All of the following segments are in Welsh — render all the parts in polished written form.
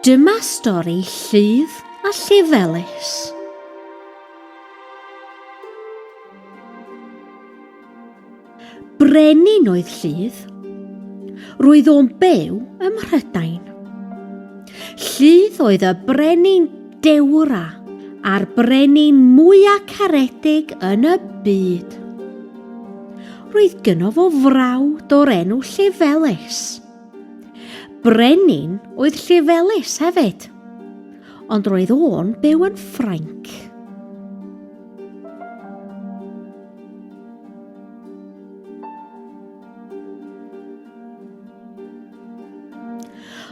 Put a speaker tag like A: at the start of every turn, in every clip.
A: Dyma stori Lludd a Llefelys. Brenin oedd Lludd. Roedd o'n byw ym Mhrydain. Lludd oedd y brenin dewra a'r brenin mwyaf caredig yn y byd. Roedd gynno fo frawd o'r enw Llefelys. Brenin oedd Llefelys hefyd, ond roedd o'n byw yn Ffrainc.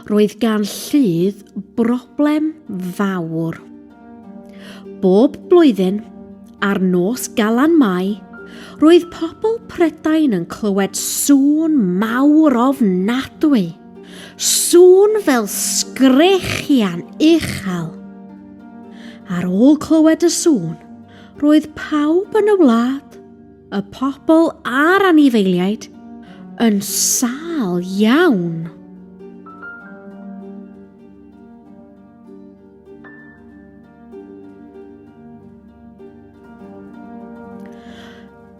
A: Roedd gan Lludd broblem fawr. Bob blwyddyn, ar nos Galan Mai, roedd pobl Prydain yn clywed sŵn mawr ofnadwy. Sŵn fel sgrechian uchel. Ar ôl clywed y sŵn, roedd pawb yn y wlad, y pobl a'r anifeiliaid, yn sâl iawn.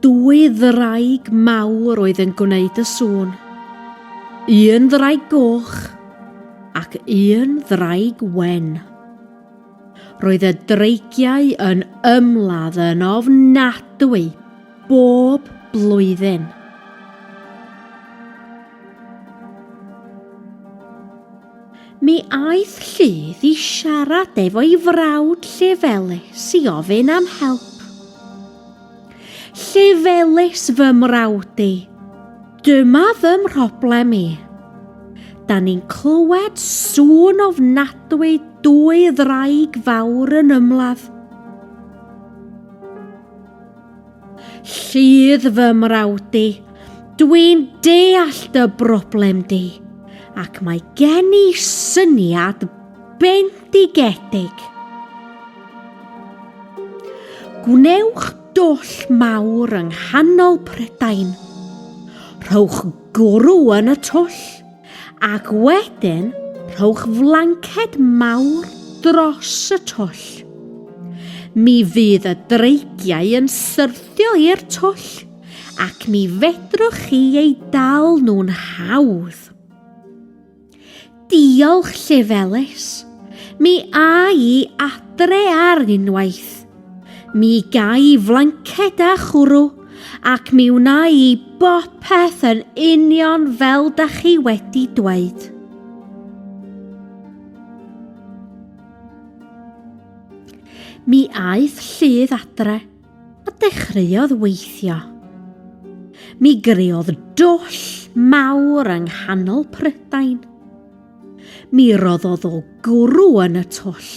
A: Dwy ddraig mawr oedd yn gwneud y sŵn. Un ddraig goch ac un ddraig wen. Roedd y dreigiau yn ymladd yn ofnadwy bob blwyddyn. Mi aeth Lludd i siarad efo'i frawd Llefelys i ofyn am help. Llefelys fy mrawd i, dyma fy mhroblem i. Da ni'n clywed sŵn ofnadwy dwy ddraig fawr yn ymladd. Lludd fy mrawd i, dwi'n deall dy broblem di, ac mae gen i syniad bendigedig. Gwnewch dwll mawr yng nghanol Prydain. Rhowch gwrw yn y twll, ac wedyn rhowch flanced mawr dros y twll. Mi fydd y dreigiau yn syrthio i'r twll, ac mi fedrwch chi ei dal nhw'n hawdd. Diolch Llefelys, mi a i adre ar unwaith. Mi gai flanced a chwrw, ac mi wna i bopeth yn union fel da chi wedi dweud. Mi aeth Lludd adre a dechreuodd weithio. Mi greuodd dwll mawr yng nghanol Prydain. Mi roddodd o gwrw yn y twll,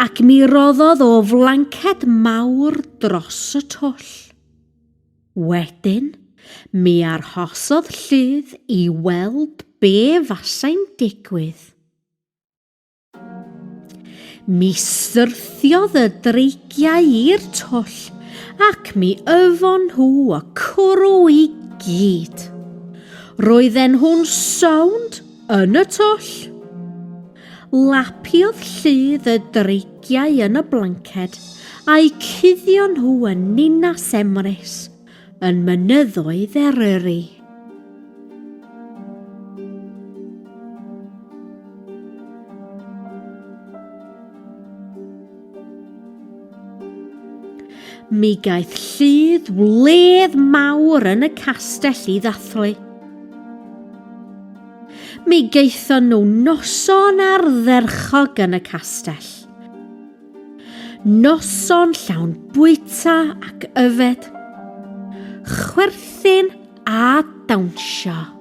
A: ac mi roddodd o flanced mawr dros y twll. Wedyn, mi arhosodd Lludd i weld be fasai'n digwydd. Mi syrthiodd y dreigiau i'r twll, ac mi yfon nhw y cwrw i gyd. Roedden nhw'n sownd yn y twll. Lapiodd Lludd y dreigiau yn y blanced a'i cuddio nhw yn Ninas Emrys yn mynyddoedd Eryri. Mi gaeth Lludd wledd mawr yn y castell i ddathlu. Mi gaethon nhw noson ardderchog yn y castell. Noson llawn bwyta ac yfed, chwerthin a dawnsio.